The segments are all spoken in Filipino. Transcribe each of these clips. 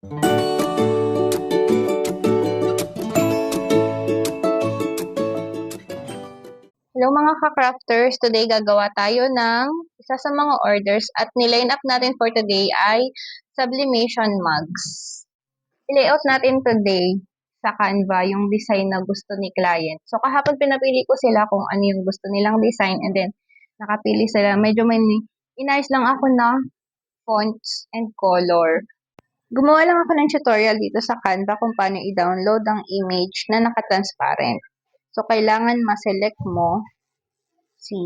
Hello mga ka-crafters! Today gagawa tayo ng isa sa mga orders at niline up natin for today ay sublimation mugs. I-layout natin today sa Canva yung design na gusto ni client. So kahapon pinapili ko sila kung ano yung gusto nilang design and then nakapili sila. Medyo may inayos lang ako na fonts and color. Gumawa lang ako ng tutorial dito sa Canva kung paano i-download ang image na naka-transparent. So kailangan ma-select mo si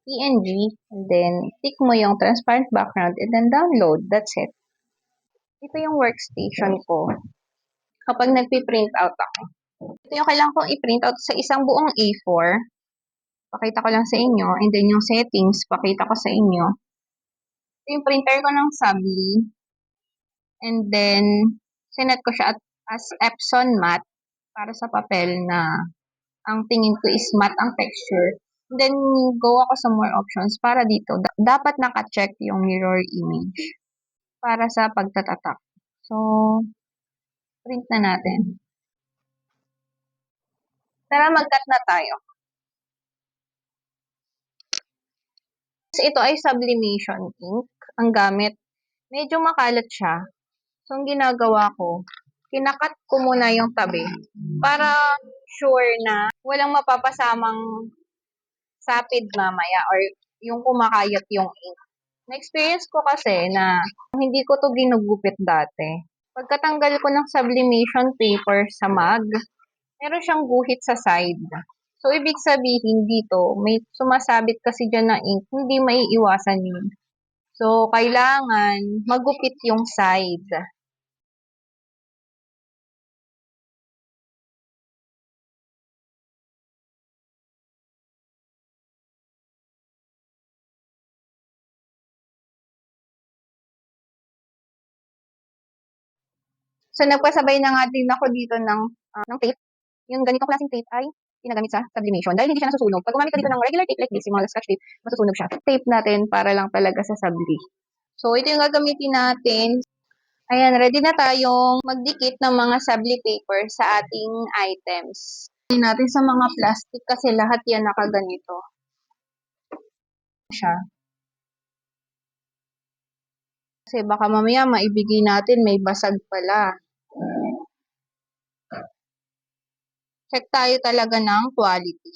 PNG, and then tick mo yung transparent background, and then download. That's it. Ito yung workstation ko. Kapag nagpi-print out ako. Ito yung kailangan kong i-print out sa isang buong A4. Pakita ko lang sa inyo. And then yung settings, pakita ko sa inyo. Ito yung printer ko ng Sabli. And then, sinet ko siya as Epson matte para sa papel na ang tingin ko is matte ang texture. Then, go ako sa more options para dito. Dapat naka-check yung mirror image para sa pagtatatak. So, print na natin. Tara, mag-cut na tayo. Ito ay sublimation ink. Ang gamit, medyo makalat siya. So, ang ginagawa ko, kinakat ko muna yung tabi para sure na walang mapapasamang sapid mamaya or yung kumakayat yung ink. Na-experience ko kasi na hindi ko to ginugupit dati. Pagkatanggal ko ng sublimation paper sa mug, meron siyang guhit sa side. So, ibig sabihin dito, may sumasabit kasi dyan na ink, hindi maiiwasan yun. So, kailangan magupit yung side. So, nagpasabay na nga din ako dito ng tape. Yung ganitong klaseng tape ay ginagamit sa sublimation dahil hindi siya nasusunog. Pag gumamit ka dito ng regular tape like this, yung mga scotch tape, masusunog siya. Tape natin para lang talaga sa subli. So, ito yung gagamitin natin. Ayan, ready na tayong magdikit ng mga subli paper sa ating items. Ready natin sa mga plastic kasi lahat yan nakaganito. Siya. Kasi baka mamaya maibigay natin may basag pala. Check tayo talaga ng quality.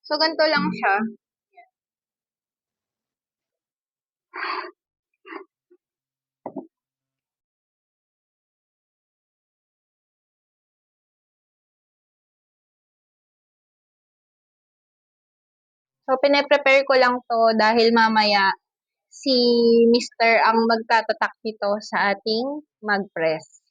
So, ganito lang siya. So, pine-prepare ko lang to dahil mamaya si Mr. ang magtatatak nito sa ating mag-press.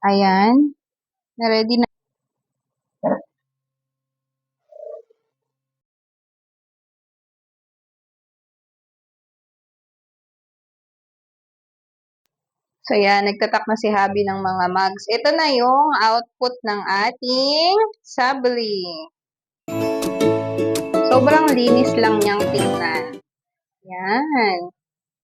Ayan. Na-ready na. So, yan. Nagtatak na si Habi ng mga mugs. Ito na yung output ng ating sabli. Sobrang linis lang niyang tingnan. Yan.